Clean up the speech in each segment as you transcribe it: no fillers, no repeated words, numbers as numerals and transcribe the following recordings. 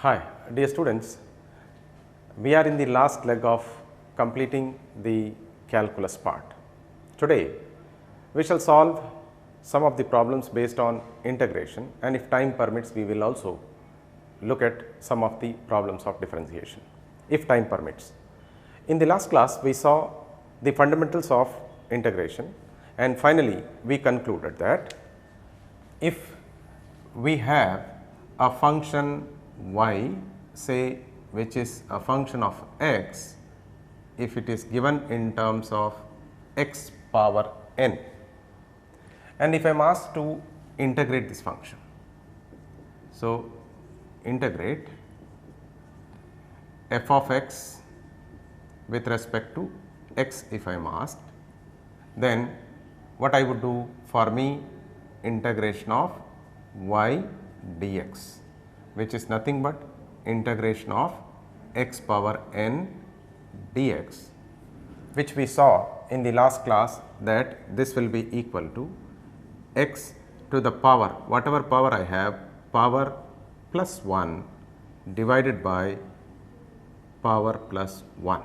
Hi, dear students. We are in the last leg of completing the calculus part. Today, we shall solve some of the problems based on integration, and if time permits, we will also look at some of the problems of differentiation, if time permits. In the last class, we saw the fundamentals of integration, and finally, we concluded that if we have a function y, say, which is a function of x, if it is given in terms of x power n, and if I am asked to integrate this function. So, integrate f of x with respect to x if I am asked, then what I would do? For me, integration of y dx, which is nothing but integration of x power n dx, which we saw in the last class that this will be equal to x to the power, whatever power I have, power plus 1 divided by power plus 1.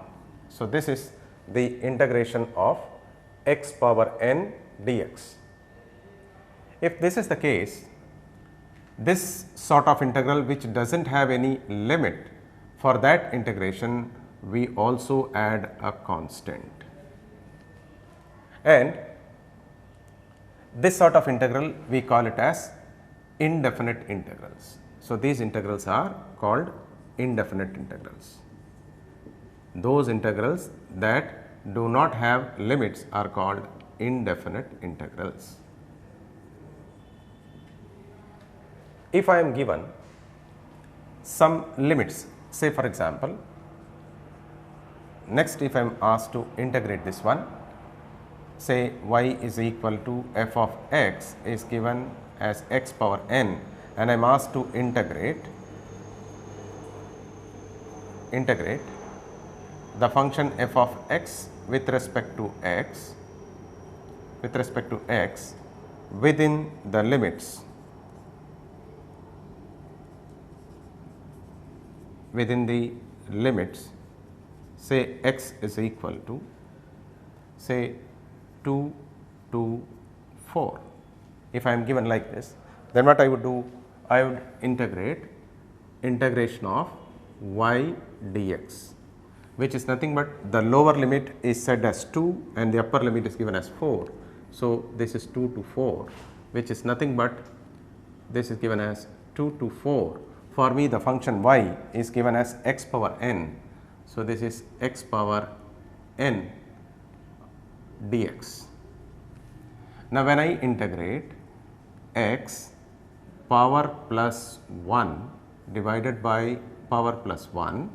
So, this is the integration of x power n dx. If this is the case, this sort of integral which does not have any limit, for that integration we also add a constant, and this sort of integral we call it as indefinite integrals. So, these integrals are called indefinite integrals. Those integrals that do not have limits are called indefinite integrals. If I am given some limits, say for example, next if I am asked to integrate this one, say y is equal to f of x is given as x power n, and I am asked to integrate the function f of x with respect to x within the limits say x is equal to say 2 to 4. If I am given like this, then what I would do? I would integration of y dx, which is nothing but the lower limit is set as 2 and the upper limit is given as 4. So, this is 2 to 4, which is nothing but this is given as 2 to 4. For me, the function y is given as x power n. So, this is x power n dx. Now, when I integrate x power plus 1 divided by power plus 1,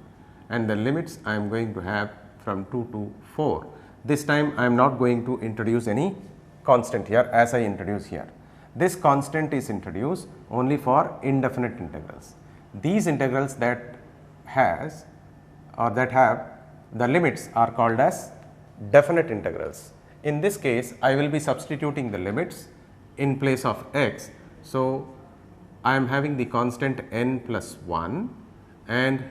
and the limits I am going to have from 2 to 4. This time I am not going to introduce any constant here as I introduce here. This constant is introduced only for indefinite integrals. These integrals that has or that have the limits are called as definite integrals. In this case, I will be substituting the limits in place of x. So, I am having the constant n plus 1, and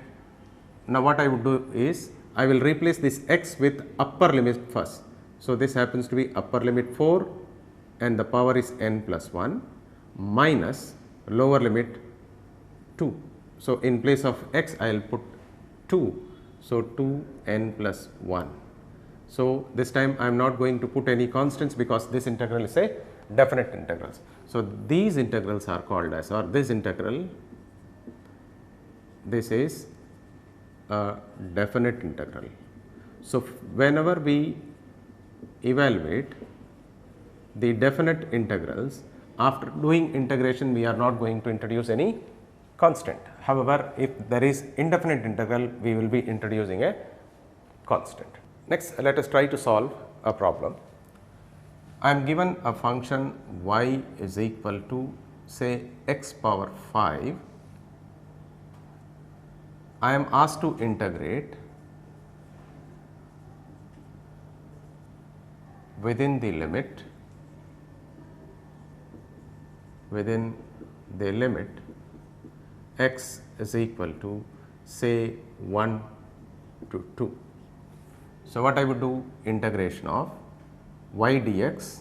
now what I would do is I will replace this x with upper limit first. So, this happens to be upper limit 4 and the power is n plus 1 minus lower limit 2. So, in place of x I will put 2. So, 2 n plus 1. So, this time I am not going to put any constants because this integral is a definite integrals. So, these integrals are called as, or this integral, this is a definite integral. So, whenever we evaluate the definite integrals, after doing integration we are not going to introduce any constant. However, if there is indefinite integral, we will be introducing a constant. Next, let us try to solve a problem. I am given a function y is equal to say x power 5. I am asked to integrate within the limit x is equal to say 1 to 2. So, what I would do, integration of y dx,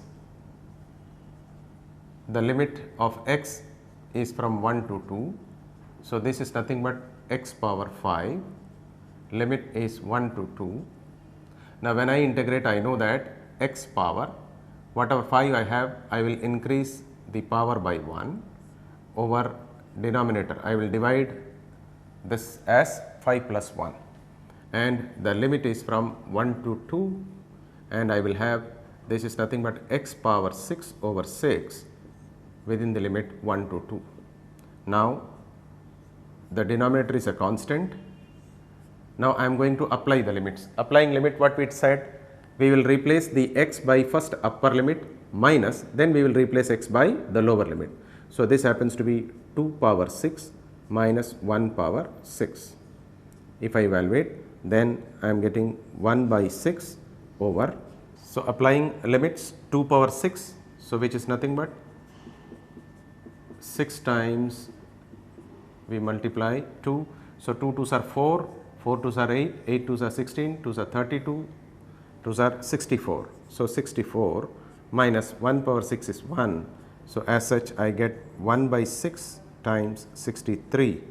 the limit of x is from 1 to 2. So, this is nothing but x power 5, limit is 1 to 2. Now, when I integrate, I know that x power, whatever 5 I have, I will increase the power by 1 over denominator. I will divide this as 5 plus 1 and the limit is from 1 to 2, and I will have, this is nothing but x power 6 over 6 within the limit 1 to 2. Now, the denominator is a constant. Now, I am going to apply the limits. Applying limit, what we said, we will replace the x by first upper limit minus, then we will replace x by the lower limit. So, this happens to be 2 power 6 minus 1 power 6. If I evaluate, then I am getting 1 by 6 over. So, applying limits 2 power 6, so which is nothing but 6 times we multiply 2. So, 2 2s are 4, 4 2s are 8, 8 2s are 16, 2s are 32, 2s are 64. So, 64 minus 1 power 6 is 1. So, as such I get 1 by 6 times 63.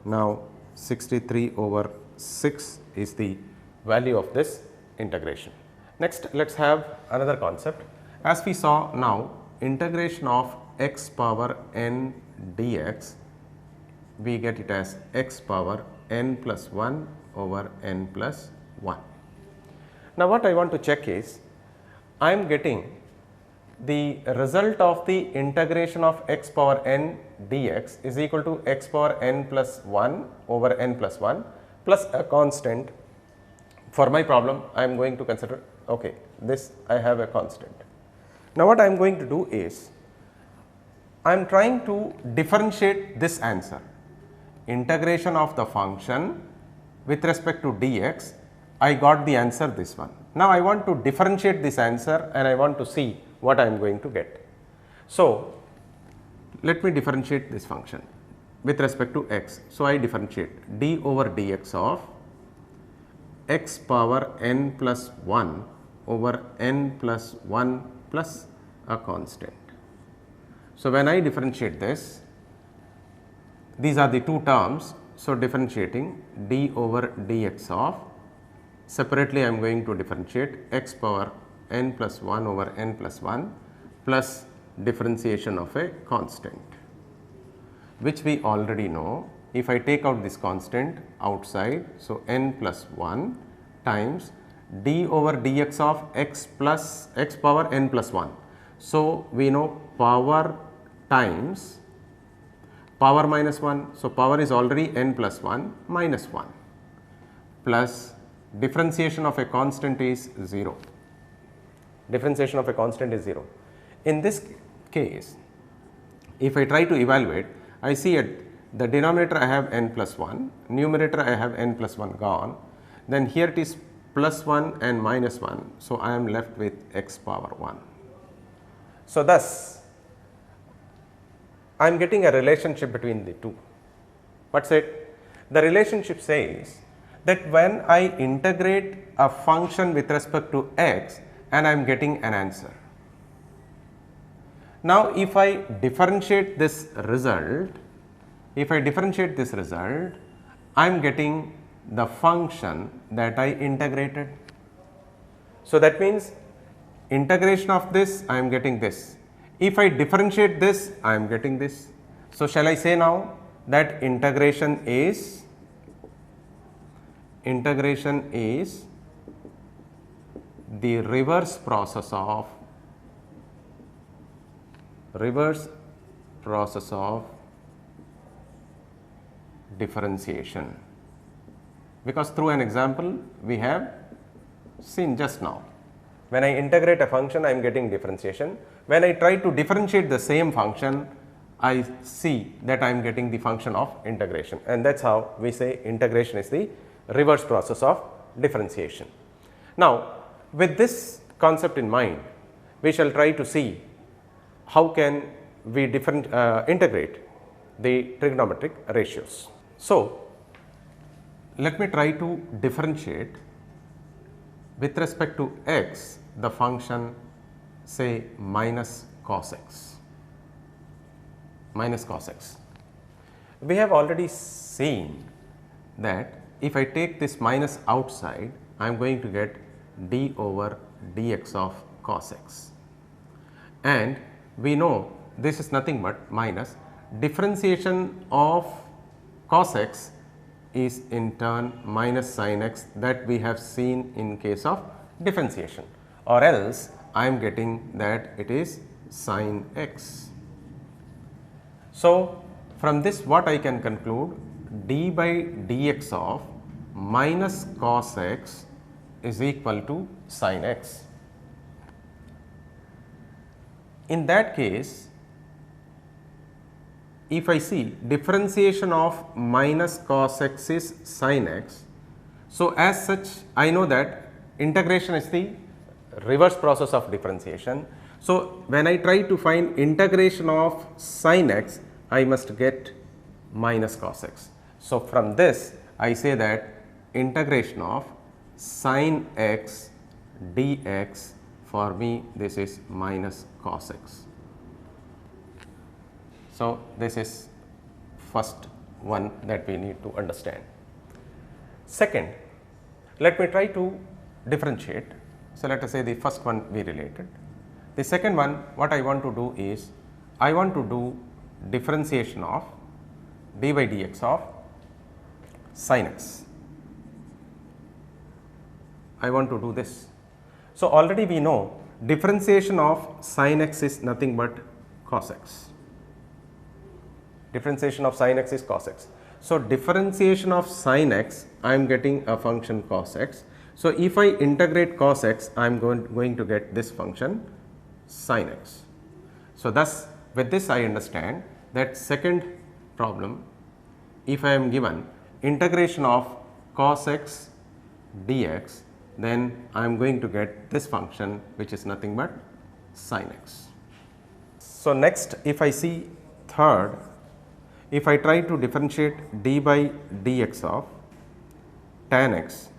Now, 63 over 6 is the value of this integration. Next, let us have another concept. As we saw now, integration of x power n dx, we get it as x power n plus 1 over n plus 1. Now, what I want to check is, I am getting the result of the integration of x power n dx is equal to x power n plus 1 over n plus 1 plus a constant. For my problem, I am going to consider, okay, this I have a constant. Now, what I am going to do is, I am trying to differentiate this answer, integration of the function with respect to dx, I got the answer this one. Now, I want to differentiate this answer and I want to see what I am going to get. So, let me differentiate this function with respect to x. So, I differentiate d over dx of x power n plus 1 over n plus 1 plus a constant. So, when I differentiate this, these are the two terms. So, differentiating d over dx of, separately I am going to differentiate x power n plus 1 over n plus 1 plus differentiation of a constant, which we already know. If I take out this constant outside, so n plus 1 times d over dx of x plus x power n plus 1. So, we know power times power minus 1. So, power is already n plus 1 minus 1 plus differentiation of a constant is 0. Differentiation of a constant is 0. In this case, if I try to evaluate, I see at the denominator I have n plus 1, numerator I have n plus 1 gone, then here it is plus 1 and minus 1. So, I am left with x power 1. So, thus I am getting a relationship between the two. What is it? The relationship says that when I integrate a function with respect to x and I am getting an answer. Now, if I differentiate this result, I am getting the function that I integrated. So, that means integration of this, I am getting this. If I differentiate this, I am getting this. So, shall I say now that integration is the reverse process of differentiation, because through an example we have seen just now. When I integrate a function, I am getting differentiation. When I try to differentiate the same function, I see that I am getting the function of integration, and that is how we say integration is the reverse process of differentiation. Now, with this concept in mind, we shall try to see how can we integrate the trigonometric ratios. So, let me try to differentiate with respect to x the function say minus cos x. Minus cos x. We have already seen that if I take this minus outside, I am going to get d over dx of cos x, and we know this is nothing but minus differentiation of cos x is in turn minus sin x that we have seen in case of differentiation, or else I am getting that it is sin x. So, from this what I can conclude, d by dx of minus cos x is equal to sin x. In that case, if I see differentiation of minus cos x is sin x, so as such I know that integration is the reverse process of differentiation. So, when I try to find integration of sin x, I must get minus cos x. So, from this I say that integration of sin x dx, for me this is minus cos x. So, this is first one that we need to understand. Second, let me try to differentiate. So, let us say the first one we related. The second one, what I want to do is, I want to do differentiation of d by dx of sin x. I want to do this. So, already we know differentiation of sin x is nothing but cos x. Differentiation of sin x is cos x. So, differentiation of sin x, I am getting a function cos x. So, if I integrate cos x, I am going to get this function sin x. So, thus with this I understand that second problem, if I am given integration of cos x dx, then I am going to get this function which is nothing but sin x. So, next if I see third, if I try to differentiate d by dx of tan x,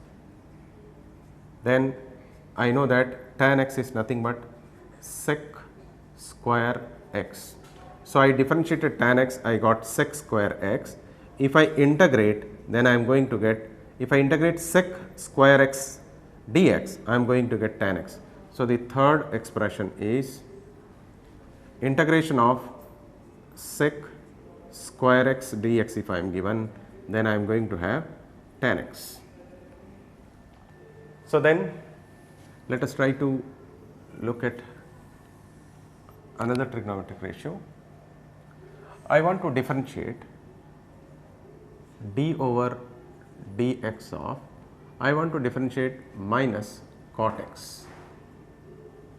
then I know that tan x is nothing but sec square x. So, I differentiated tan x, I got sec square x. If I integrate, then I am going to get, if I integrate sec square x dx, I am going to get tan x. So, the third expression is integration of sec square x dx if I am given, then I am going to have tan x. So, then let us try to look at another trigonometric ratio. I want to differentiate d over dx of, I want to differentiate minus cot x.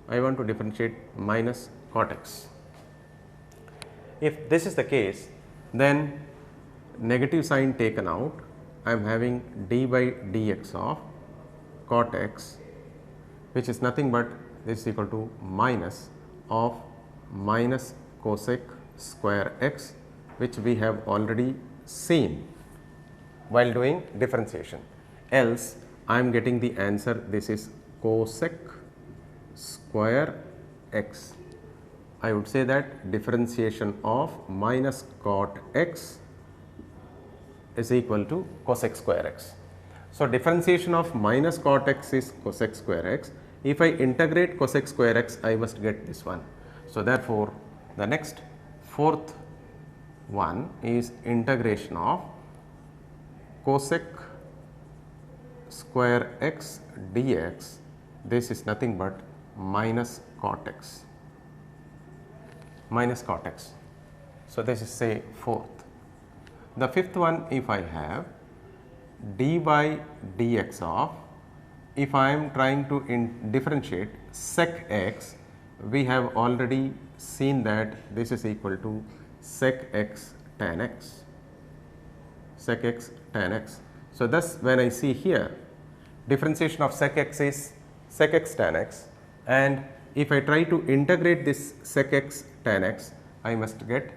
I want to differentiate minus cot x. If this is the case, then negative sign taken out, I am having d by dx of cot x, which is nothing but this is equal to minus of minus cosec square x, which we have already seen while doing differentiation. Else I am getting the answer, this is cosec square x. I would say that differentiation of minus cot x is equal to cosec square x. So, differentiation of minus cot x is cosec square x. If I integrate cosec square x, I must get this one. So, therefore, the next fourth one is integration of cosec square x dx. This is nothing but minus cot x. Minus cot x. So, this is say fourth. The fifth one, if I have d by dx of, if I am trying to differentiate sec x, we have already seen that this is equal to sec x tan x, sec x tan x. So, thus when I see here differentiation of sec x is sec x tan x, and if I try to integrate this sec x tan x, I must get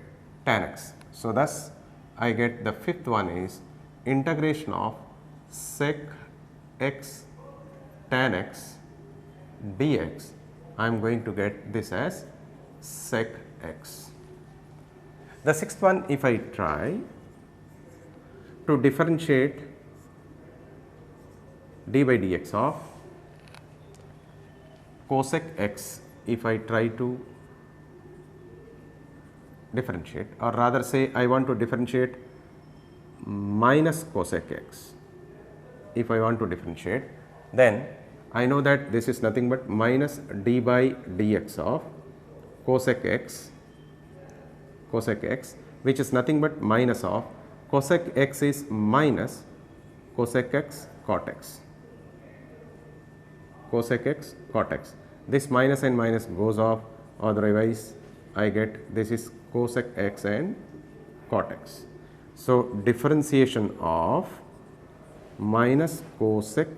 tan x. So, thus I get the fifth one is integration of sec x tan x dx. I am going to get this as sec x. The sixth one, if I try to differentiate d by dx of cosec x, if I try to differentiate, or rather say I want to differentiate minus cosec x. If I want to differentiate, then I know that this is nothing but minus d by dx of cosec x, which is nothing but minus of cosec x is minus cosec x cot x, cosec x cot x. This minus and minus goes off, otherwise I get this is cosec x and cot x. So, differentiation of minus cosec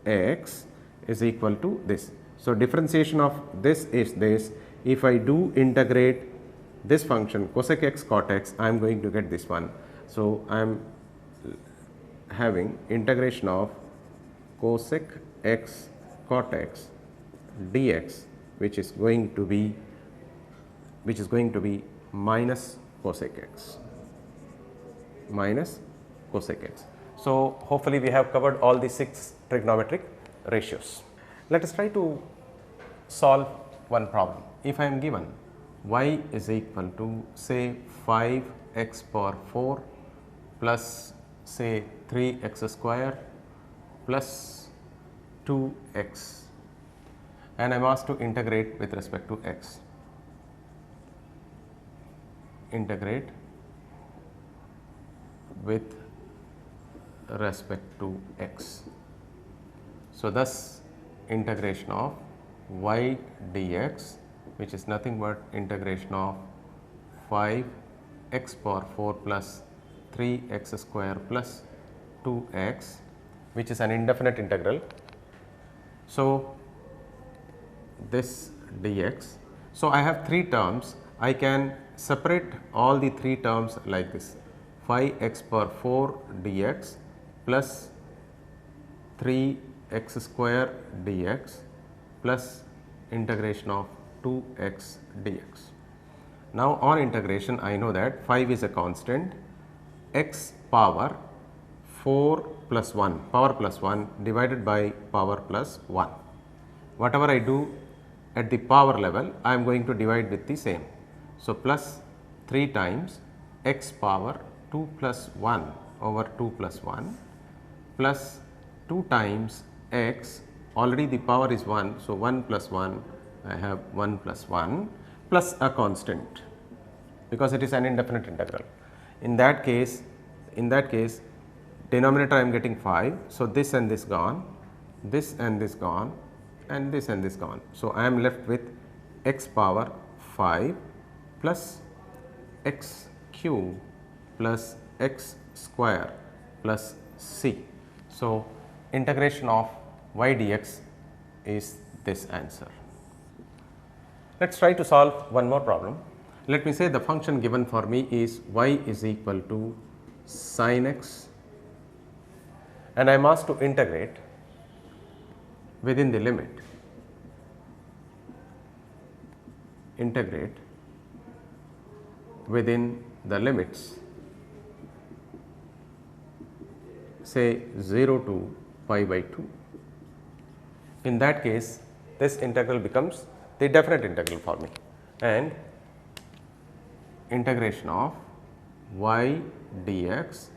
x is equal to this. So, differentiation of this is this. If I do integrate this function cosec x cot x, I am going to get this one. So, I am having integration of cosec x cot x dx, which is going to be minus cosec x, minus cosec x. So, hopefully we have covered all the 6 trigonometric ratios. Let us try to solve one problem. If I am given y is equal to say 5x power 4 plus say 3x square plus 2x, and I am asked to integrate with respect to x. Integrate with respect to x. So, thus integration of y dx, which is nothing but integration of 5x power 4 plus 3x square plus 2x, which is an indefinite integral. So, this dx. So, I have 3 terms. I can separate all the 3 terms like this: 5x power 4 dx plus 3x square dx plus integration of 2x dx. Now, on integration I know that 5 is a constant, x power 4 plus 1, power plus 1 divided by power plus 1. Whatever I do at the power level, I am going to divide with the same. So, plus 3 times x power 2 plus 1 over 2 plus 1 plus 2 times x, already the power is 1. So, 1 plus 1, I have 1 plus 1 plus a constant, because it is an indefinite integral. In that case denominator I am getting 5. So, this and this gone, this and this gone, and this and this gone. So, I am left with x power 5 plus x cube plus x square plus c. So, integration of y dx is this answer. Let us try to solve one more problem. Let me say the function given for me is y is equal to sin x, and I am asked to integrate within the limit, integrate within the limits say 0 to pi by 2. In that case, this integral becomes the definite integral for me, and integration of y dx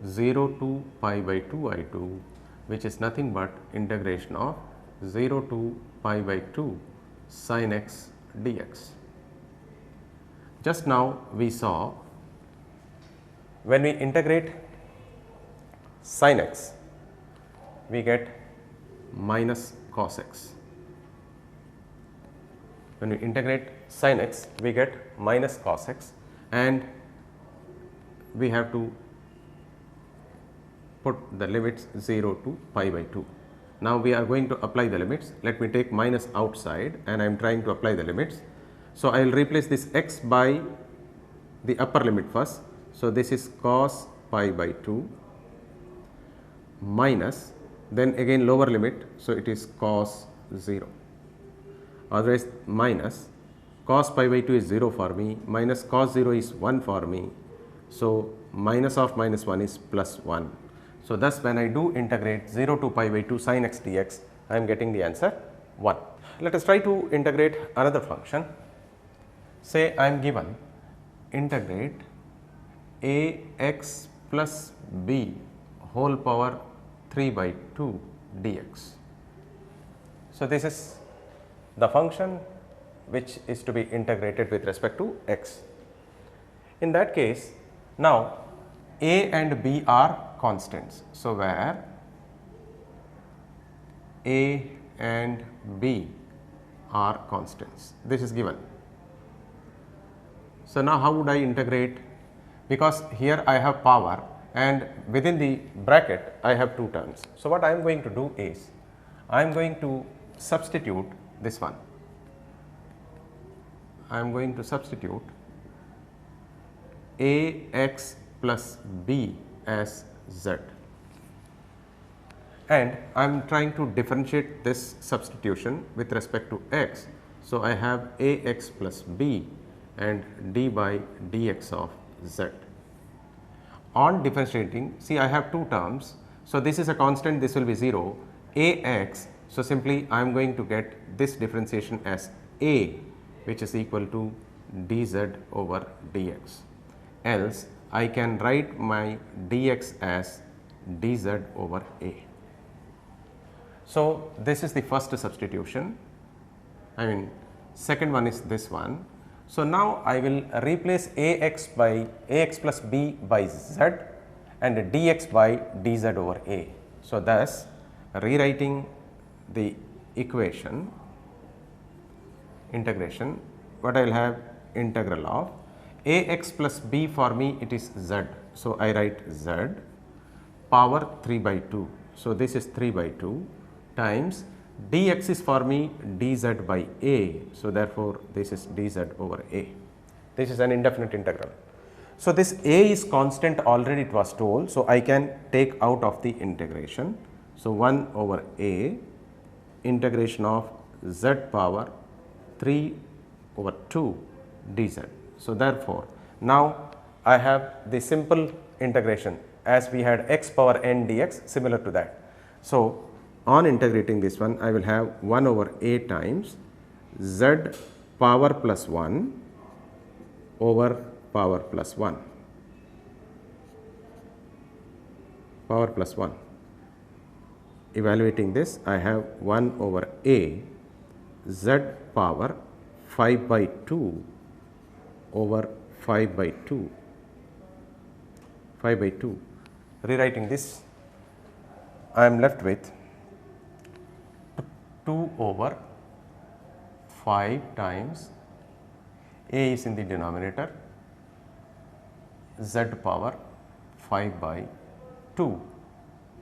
0 to pi by 2 I 2, which is nothing but integration of 0 to pi by 2 sin x dx. Just now we saw when we integrate sin x, we get minus cos x. When we integrate sin x, we get minus cos x, and we have to put the limits 0 to pi by 2. Now, we are going to apply the limits. Let me take minus outside, and I am trying to apply the limits. So, I will replace this x by the upper limit first. So, this is cos pi by 2 minus, then again lower limit. So, it is cos 0, otherwise minus cos pi by 2 is 0 for me, minus cos 0 is 1 for me. So, minus of minus 1 is plus 1. So, thus when I do integrate 0 to pi by 2 sin x dx, I am getting the answer 1. Let us try to integrate another function. Say I am given integrate a x plus b whole power 3 by 2 dx. So, this is the function which is to be integrated with respect to x. In that case, now a and b are constants. So, where a and b are constants, this is given. So, now how would I integrate? Because here I have power and within the bracket I have two terms. So, what I am going to do is I am going to substitute this one. I am going to substitute a x plus b as z, and I am trying to differentiate this substitution with respect to x. So, I have a x plus b and d by dx of z. On differentiating, see I have two terms. So, this is a constant, this will be 0, a x. So, simply I am going to get this differentiation as a, which is equal to dz over dx, else I can write my dx as dz over a. So, this is the first substitution, I mean second one is this one. So, now I will replace ax plus b by z and dx by dz over a. So, thus rewriting the equation integration, what I will have integral of ax plus b, for me it is z. So, I write z power 3 by 2. So, this is 3 by 2 times dx is for me dz by a. So, therefore, this is dz over a. This is an indefinite integral. So, this a is constant, already it was told. So, I can take out of the integration. So, 1 over a integration of z power 3 over 2 dz. So, therefore, now I have the simple integration as we had x power n dx, similar to that. So, on integrating this one, I will have 1 over a times z power plus 1 over power plus 1, power plus 1. Evaluating this, I have 1 over a z power 5 by 2 over 5 by 2, 5 by 2. Rewriting this, I am left with 2 over 5 times a is in the denominator, z power 5 by 2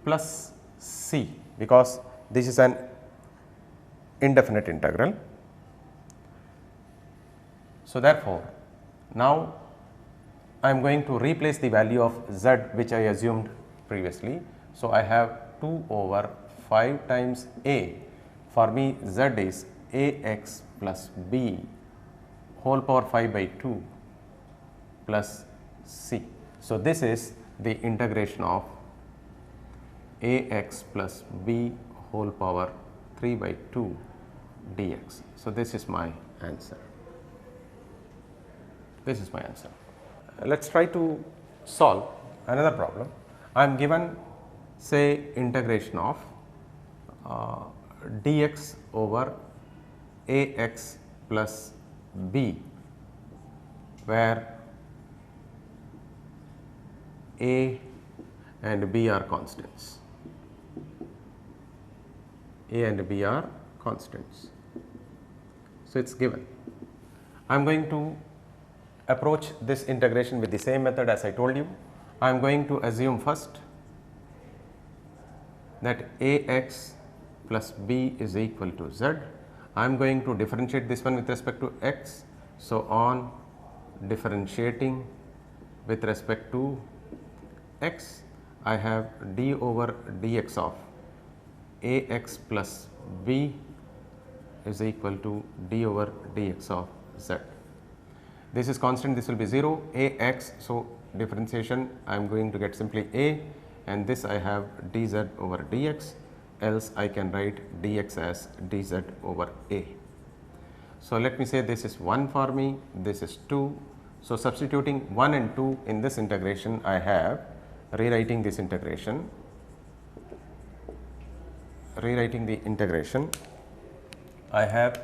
plus c, because this is an indefinite integral. So, therefore, now I am going to replace the value of z which I assumed previously. So, I have 2 over 5 times a. For me, z is ax plus b whole power 5 by 2 plus c. So, this is the integration of ax plus b whole power 3 by 2 dx. So, this is my answer. This is my answer. Let us try to solve another problem. I am given, say, integration of dx over ax plus b, where a and b are constants. A and b are constants. So, it is given. I am going to approach this integration with the same method as I told you. I am going to assume first that ax plus b is equal to z. I am going to differentiate this one with respect to x. So, on differentiating with respect to x, I have d over dx of ax plus b is equal to d over dx of z. This is constant, this will be 0, ax. So, differentiation I am going to get simply a, and this I have dz over dx, else I can write dx as dz over a. So, let me say this is 1 for me, this is 2. So, substituting 1 and 2 in this integration, I have rewriting this integration, I have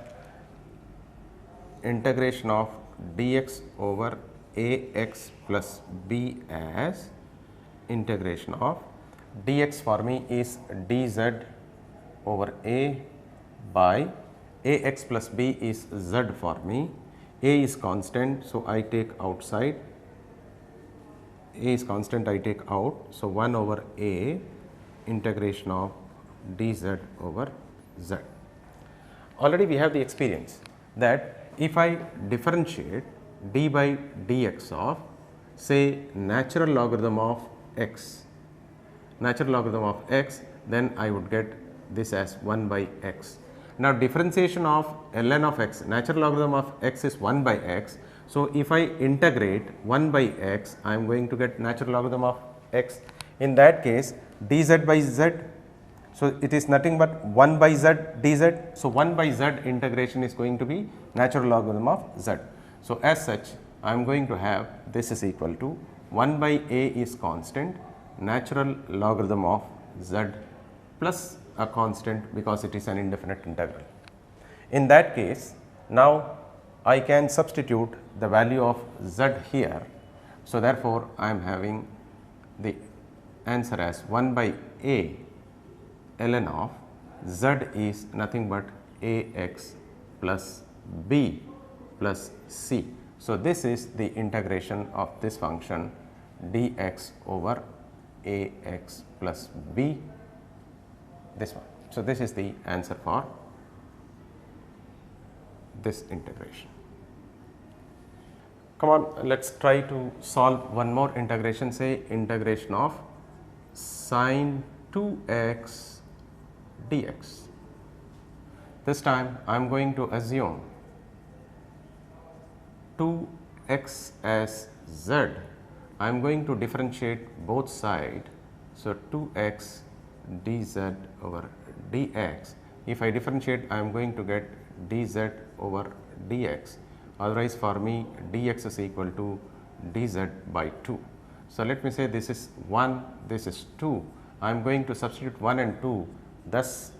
integration of dx over ax plus b as integration of dx for me is dz over a by ax plus b is z for me. A is constant, so I take outside, a is constant, I take out. So, 1 over a integration of dz over z. Already we have the experience that if I differentiate d by dx of say natural logarithm of x, then I would get this as 1 by x. Now, differentiation of ln of x, natural logarithm of x is 1 by x. So, if I integrate 1 by x, I am going to get natural logarithm of x. In that case, dz by z. So, it is nothing but 1 by z dz. So, 1 by z integration is going to be natural logarithm of z. So, as such, I am going to have this is equal to 1 by a is constant, natural logarithm of z plus a constant because it is an indefinite integral. In that case, now I can substitute the value of z here. So, therefore, I am having the answer as 1 by a ln of z is nothing but ax plus b plus c. So, this is the integration of this function dx over ax plus b, this one. So, this is the answer for this integration. Come on, let us try to solve one more integration, say integration of sine 2x dx. This time I am going to assume 2x as z. I am going to differentiate both sides. So, 2x dz over dx. If I differentiate, I am going to get dz over dx. Otherwise, for me dx is equal to dz by 2. So, let me say this is 1, this is 2. I am going to substitute 1 and 2, thus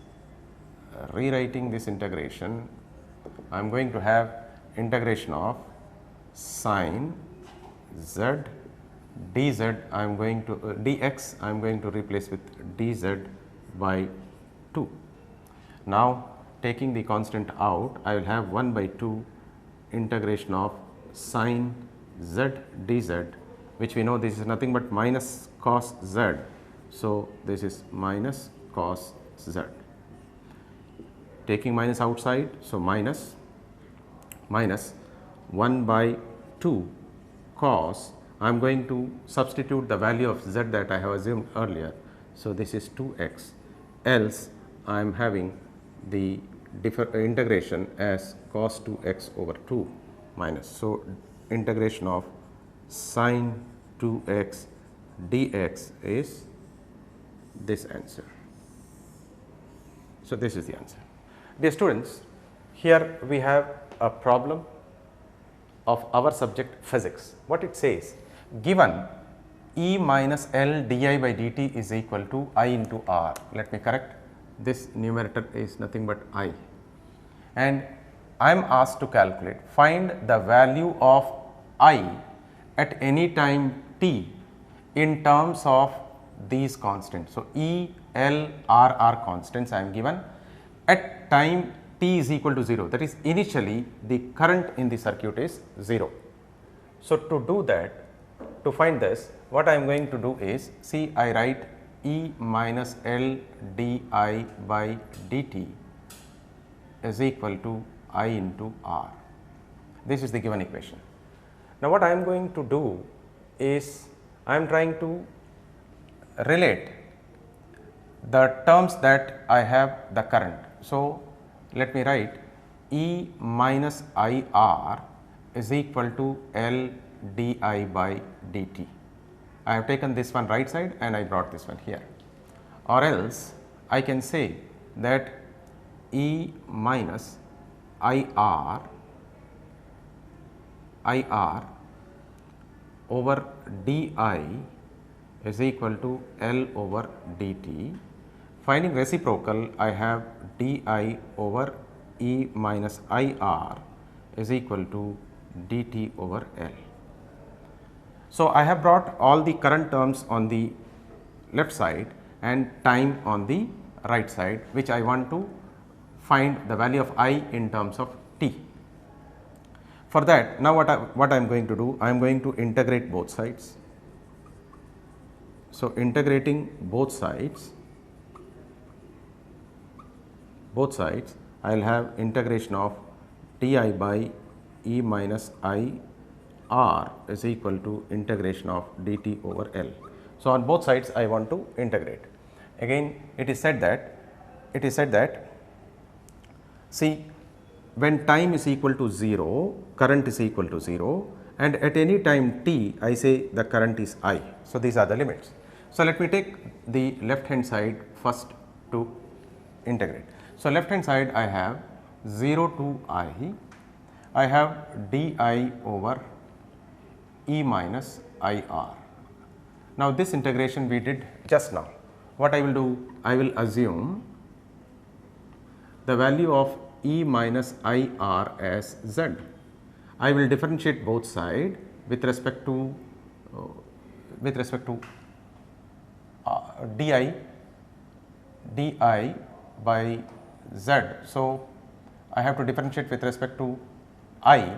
rewriting this integration. I am going to have integration of sine z dz, I am going to dx, I am going to replace with dz by 2. Now, taking the constant out, I will have 1 by 2 integration of sine z dz, which we know this is nothing but minus cos z. So, this is minus cos z. Taking minus outside, so minus 1 by 2 cos, I am going to substitute the value of z that I have assumed earlier. So, this is 2x, else I am having the integration as cos 2x over 2 minus. So, integration of sine 2x dx is this answer. So, this is the answer. Dear students, here we have a problem of our subject physics. What it says, given E minus L di by dt is equal to I into R. Let me correct, this numerator is nothing but I, and I am asked to calculate, find the value of I at any time t in terms of these constants. So, E, L, R are constants I am given at time t is equal to 0, that is initially the current in the circuit is 0. So, to do that, to find this, what I am going to do is, see, I write E minus L di by dt is equal to I into R. This is the given equation. Now, what I am going to do is I am trying to relate the terms that I have the current. So, let me write E minus I R is equal to L d I by dt. I have taken this one right side and I brought this one here, or else I can say that E minus I R over d I is equal to L over dt. Finding reciprocal, I have d I over E minus I R is equal to dt over L. So, I have brought all the current terms on the left side and time on the right side, which I want to find the value of I in terms of t. For that, now what I am going to do, I am going to integrate both sides. So, integrating both sides, I will have integration of d I by E minus I R is equal to integration of dt over L. So, on both sides I want to integrate. Again it is said that see, when time is equal to 0, current is equal to 0, and at any time t I say the current is I. So, these are the limits. So, let me take the left hand side first to integrate. So, left hand side I have 0 to I have d I over E minus I R. Now, this integration we did just now. What I will do? I will assume the value of E minus I R as Z. I will differentiate both sides with respect to di by Z. So, I have to differentiate with respect to I.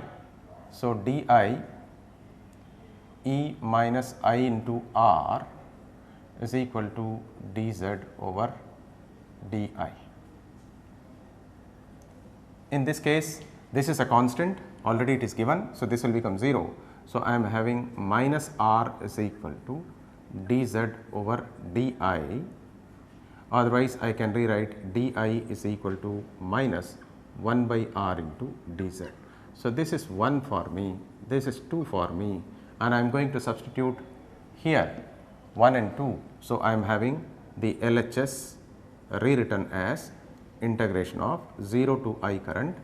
So, di E minus I into R is equal to dz over di. In this case, this is a constant, already it is given. So, this will become 0. So, I am having minus R is equal to dz over di, otherwise I can rewrite di is equal to minus 1 by R into dz. So, this is 1 for me, this is 2 for me, and I am going to substitute here 1 and 2. So, I am having the LHS rewritten as integration of 0 to I current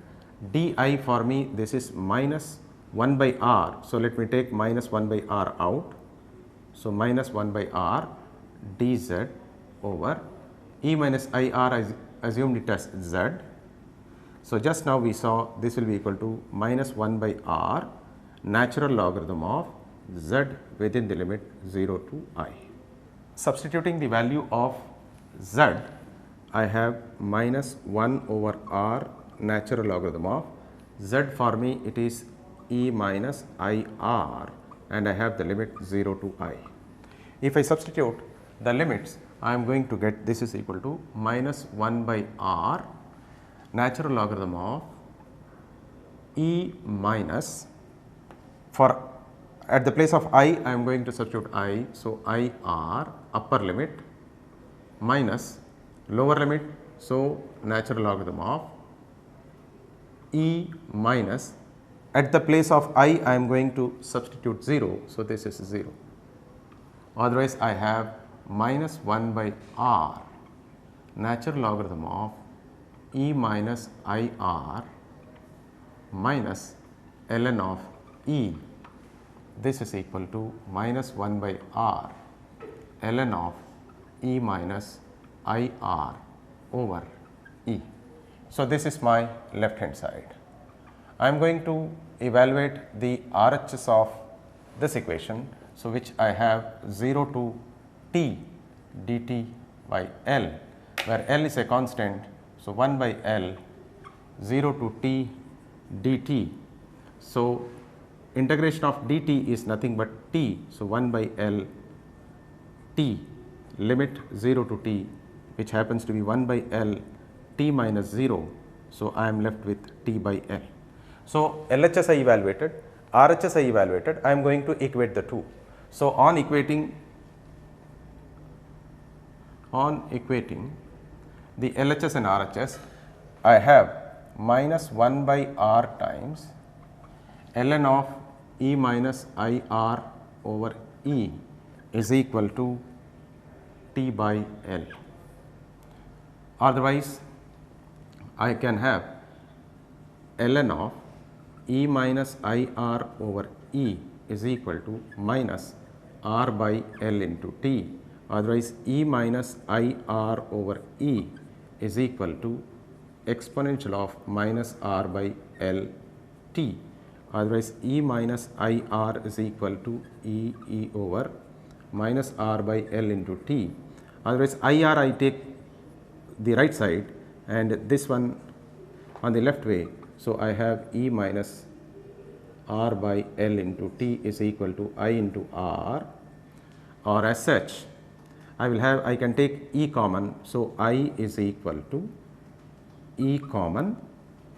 di for me, this is minus 1 by R. So, let me take minus 1 by R out. So, minus 1 by R dz over E minus I R, I assumed it as Z. So, just now we saw this will be equal to minus 1 by R natural logarithm of Z within the limit 0 to I. Substituting the value of Z, I have minus 1 over R natural logarithm of Z. For me it is E minus I R, and I have the limit 0 to I. If I substitute the limits, I am going to get this is equal to minus 1 by R natural logarithm of E minus, for at the place of I am going to substitute I. So, I R upper limit minus lower limit. So, natural logarithm of E minus, at the place of I am going to substitute 0. So, this is 0, otherwise I have minus 1 by R natural logarithm of E minus I R minus ln of E. This is equal to minus 1 by R ln of E minus I R over E. So, this is my left hand side. I am going to evaluate the RHS of this equation. So, which I have 0 to t dt by L, where L is a constant. So, 1 by L 0 to t dt. So, integration of dt is nothing but t. So, 1 by L t limit 0 to t, which happens to be 1 by L t minus 0. So, I am left with t by L. So, LHS I evaluated, RHS I evaluated, I am going to equate the two. So, on equating the LHS and RHS, I have minus 1 by r times ln of E minus I r over E is equal to T by L. Otherwise, I can have ln of E minus I r over E is equal to minus r by L into T. Otherwise, E minus I r over E is equal to exponential of minus r by L T. Otherwise, E minus I r is equal to E over minus r by L into T. Otherwise, I r I take the right side and this one on the left way. So, I have E minus r by L into T is equal to I into r, or as such I can take E common. So, I is equal to E common,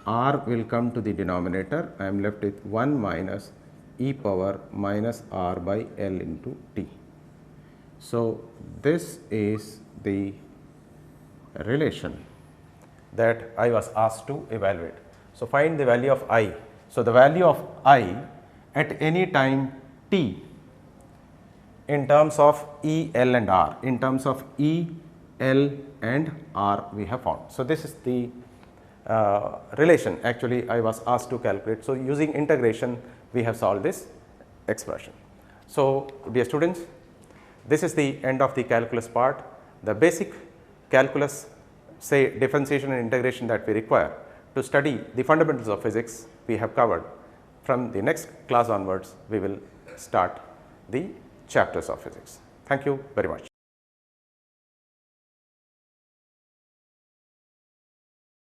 r will come to the denominator, I am left with 1 minus e power minus r by L into T. So, this is the relation that I was asked to evaluate. So, find the value of I. So, the value of I at any time t in terms of E, L and R, in terms of E, L and R we have found. So, this is the relation actually I was asked to calculate. So, using integration we have solved this expression. So, dear students, this is the end of the calculus part. The basic calculus, say differentiation and integration that we require to study the fundamentals of physics we have covered. From the next class onwards, we will start the chapters of physics. Thank you very much.